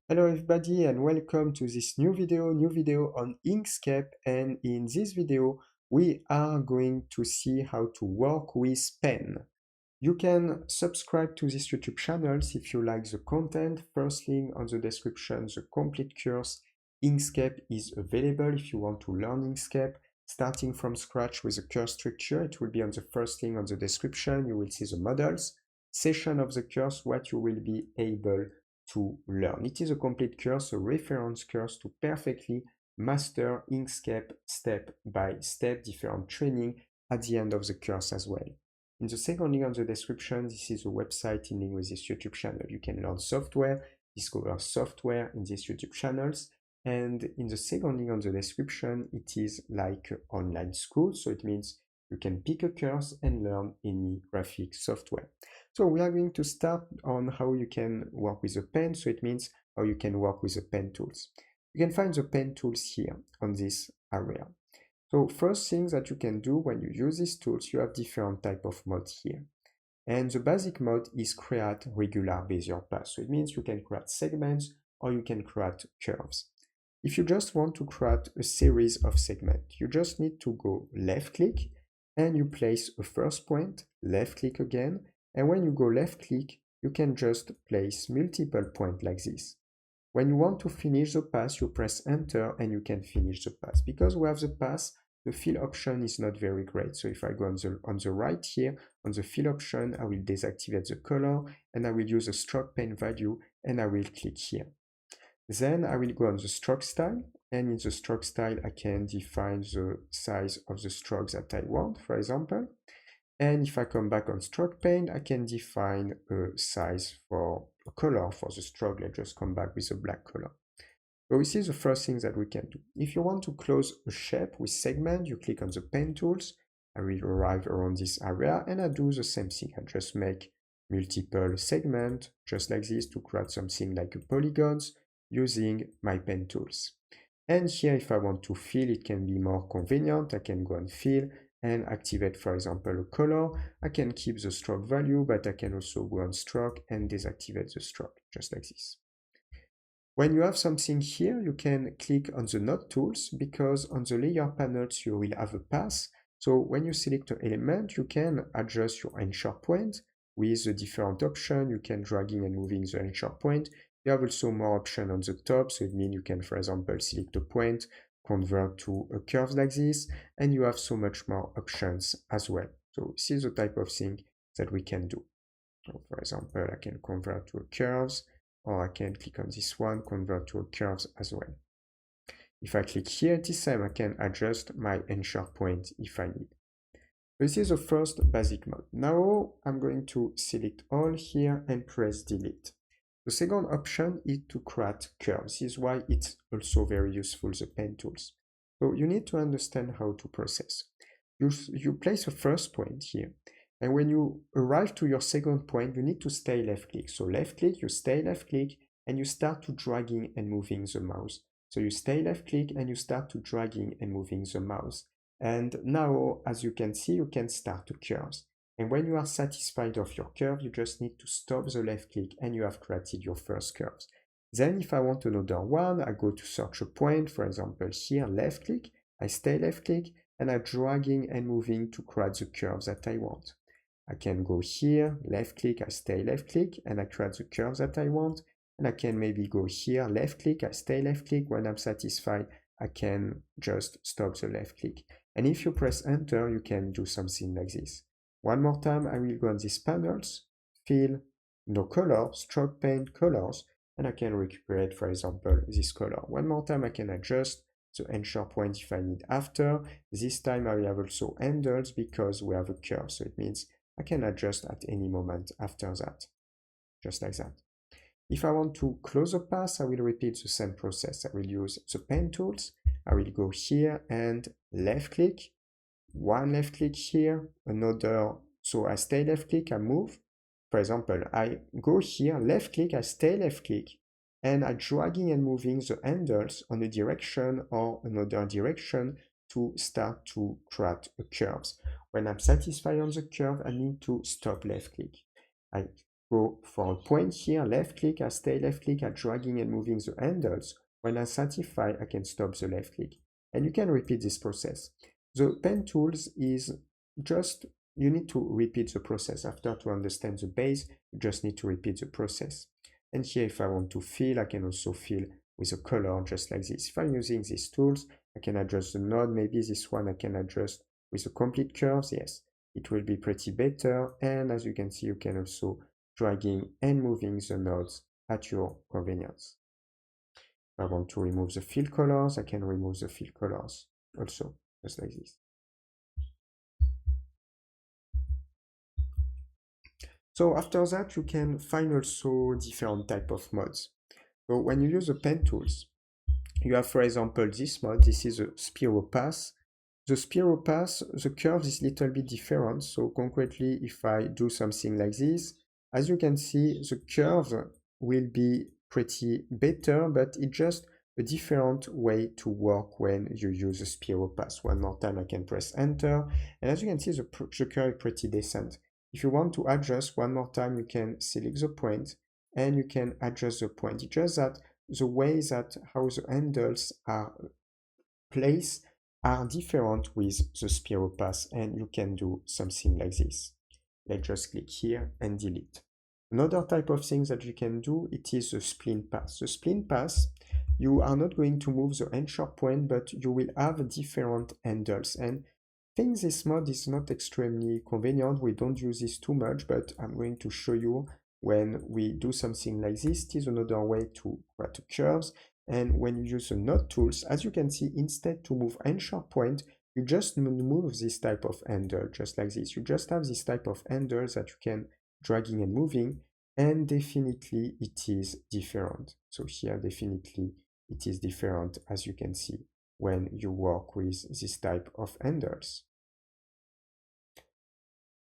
Hello everybody and welcome to this new video on Inkscape, and in this video we are going to see how to work with pen. You can subscribe to this YouTube channel if you like the content. First link on the description, the complete course Inkscape is available if you want to learn Inkscape starting from scratch with a course structure. It will be on the first link on the description. You will see the models, session of the course, what you will be able to learn. It is a complete course, a reference course to perfectly master Inkscape step by step, different training at the end of the course as well. In the second link on the description, this is a website in link with this YouTube channel. You can learn software, discover software in these YouTube channels. And in the second link on the description, it is like an online school. So it means you can pick a course and learn any graphic software. So we are going to start on how you can work with a pen. So it means how you can work with the pen tools. You can find the pen tools here on this area. So first thing that you can do when you use these tools, you have different type of modes here. And the basic mode is create regular Bezier paths. So it means you can create segments or you can create curves. If you just want to create a series of segments, you just need to go left click and you place a first point, left click again. And when you go left click, you can just place multiple points like this. When you want to finish the path, you press enter and you can finish the path. Because we have the path, the fill option is not very great. So if I go on the right here, on the fill option, I will deactivate the color and I will use a stroke pen value and I will click here. Then I will go on the stroke style, and in the stroke style, I can define the size of the strokes that I want, for example. And if I come back on stroke pane, I can define a size for a color for the stroke. Let's just come back with a black color. So this is the first thing that we can do. If you want to close a shape with segment, you click on the pen tools. I will arrive around this area and I do the same thing. I just make multiple segments, just like this, to create something like a polygons using my pen tools. And here, if I want to fill, it can be more convenient. I can go and fill and activate, for example, a color. I can keep the stroke value, but I can also go on stroke and deactivate the stroke, just like this. When you have something here, you can click on the node tools, because on the layer panels, you will have a path. So when you select an element, you can adjust your anchor point with the different options. You can dragging and moving the anchor point. You have also more options on the top. So it means you can, for example, select a point, convert to a curve like this, and you have so much more options as well. So this is the type of thing that we can do. So for example, I can convert to a curves, or I can click on this one, convert to a curves as well. If I click here, this time I can adjust my anchor point if I need. This is the first basic mode. Now I'm going to select all here and press delete. The second option is to create curves. This is why it's also very useful, the pen tools. So you need to understand how to process. You place a first point here, and when you arrive to your second point, you need to stay left click. So left click, you stay left click, and you start to dragging and moving the mouse. So you stay left click and you start to dragging and moving the mouse. And now, as you can see, you can start to curves. And when you are satisfied of your curve, you just need to stop the left click and you have created your first curves. Then if I want another one, I go to search a point, for example, here, left click, I stay left click, and I'm dragging and moving to create the curves that I want. I can go here, left click, I stay left click, and I create the curves that I want. And I can maybe go here, left click, I stay left click. When I'm satisfied, I can just stop the left click. And if you press enter, you can do something like this. One more time, I will go on these panels, fill, no color, stroke paint, colors, and I can recuperate, for example, this color. One more time, I can adjust the anchor point if I need after. This time I will have also handles because we have a curve, so it means I can adjust at any moment after that, just like that. If I want to close a path, I will repeat the same process. I will use the pen tools. I will go here and left click, one left click here, another, so I stay left click, I move. For example, I go here, left click, I stay left click, and I'm dragging and moving the handles on a direction or another direction to start to create a curves. When I'm satisfied on the curve, I need to stop left click. I go for a point here, left click, I stay left click, I dragging and moving the handles. When I satisfy, I can stop the left click. And you can repeat this process. The pen tools is just, you need to repeat the process. After to understand the base, you just need to repeat the process. And here, if I want to fill, I can also fill with a color just like this. If I'm using these tools, I can adjust the node. Maybe this one I can adjust with the complete curves. Yes, it will be pretty better. And as you can see, you can also dragging and moving the nodes at your convenience. If I want to remove the fill colors, I can remove the fill colors also, just like this. So after that, you can find also different type of modes. So when you use the pen tools, you have, for example, this mode. This is a spiral path. The spiral path, the curve is a little bit different. So concretely, if I do something like this, as you can see, the curve will be pretty better, but it's just a different way to work when you use a spiral path. One more time, I can press enter. And as you can see, the curve is pretty decent. If you want to adjust one more time, you can select the point and you can adjust the point. It's just that the way that how the handles are placed are different with the spiral path, and you can do something like this. Let's just click here and delete. Another type of thing that you can do, it is the spline path. The spline path, you are not going to move the anchor point, but you will have different handles. And I think this mode is not extremely convenient. We don't use this too much, but I'm going to show you when we do something like this. It is another way to create curves. And when you use the node tools, as you can see, instead to move anchor point, you just move this type of handle, just like this. You just have this type of handles that you can dragging and moving, and definitely it is different. So here, definitely it is different, as you can see, when you work with this type of handles.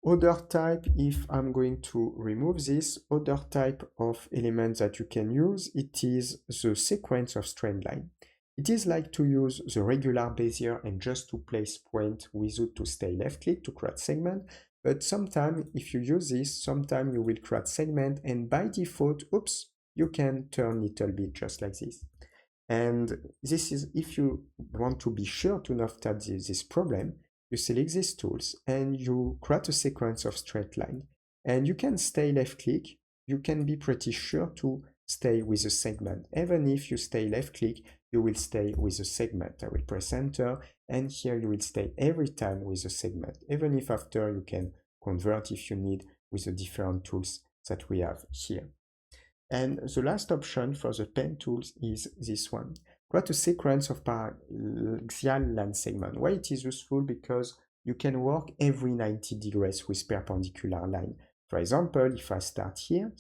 Other type, if I'm going to remove this, other type of elements that you can use, it is the sequence of straight line. It is like to use the regular Bezier and just to place point without to stay left click to create segment. But sometimes if you use this, sometimes you will create segment and by default, oops, you can turn a little bit just like this. And this is if you want to be sure to not have this problem, you select these tools and you create a sequence of straight line. And you can stay left click. You can be pretty sure to stay with a segment. Even if you stay left click, you will stay with a segment. I will press enter and here you will stay every time with a segment. Even if after you can convert if you need with the different tools that we have here. And the last option for the pen tools is this one. Create a sequence of paraxial line segment. Why it is useful? Because you can work every 90 degrees with perpendicular line. For example, if I start here,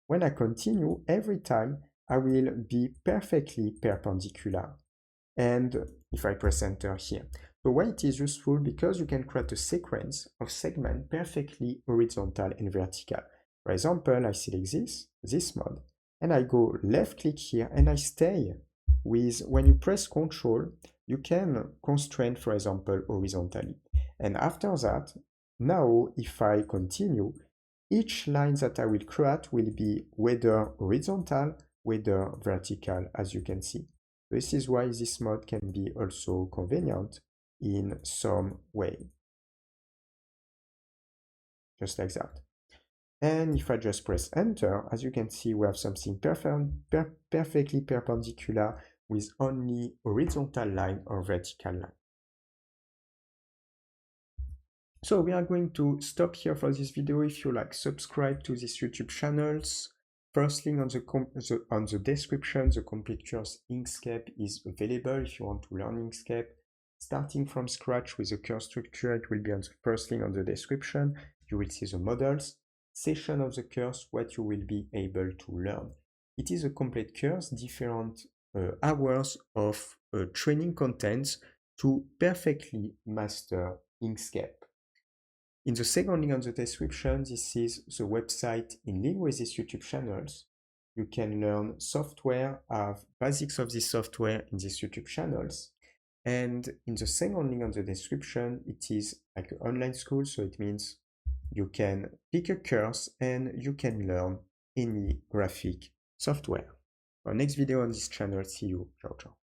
when I continue, every time I will be perfectly perpendicular. And if I press enter here. So why it is useful? Because you can create a sequence of segments perfectly horizontal and vertical. For example, I select this mode, and I go left click here, and I stay with, when you press Ctrl, you can constrain, for example, horizontally. And after that, now if I continue, each line that I will create will be whether horizontal, whether vertical, as you can see. This is why this mode can be also convenient in some way. Just like that. And if I just press enter, as you can see, we have something perfectly perpendicular with only horizontal line or vertical line. So we are going to stop here for this video. If you like, subscribe to this YouTube channels. First link on the description, the complete course Inkscape is available if you want to learn Inkscape. Starting from scratch with the course structure, it will be on the first link on the description. You will see the models, session of the course, what you will be able to learn. It is a complete course, different hours of training contents to perfectly master Inkscape. In the second link on the description, this is the website in link with these YouTube channels. You can learn software, have basics of this software in these YouTube channels. And in the second link on the description, it is like an online school, so it means You can pick a course and you can learn any graphic software. Our next video on this channel. See you. Ciao, ciao.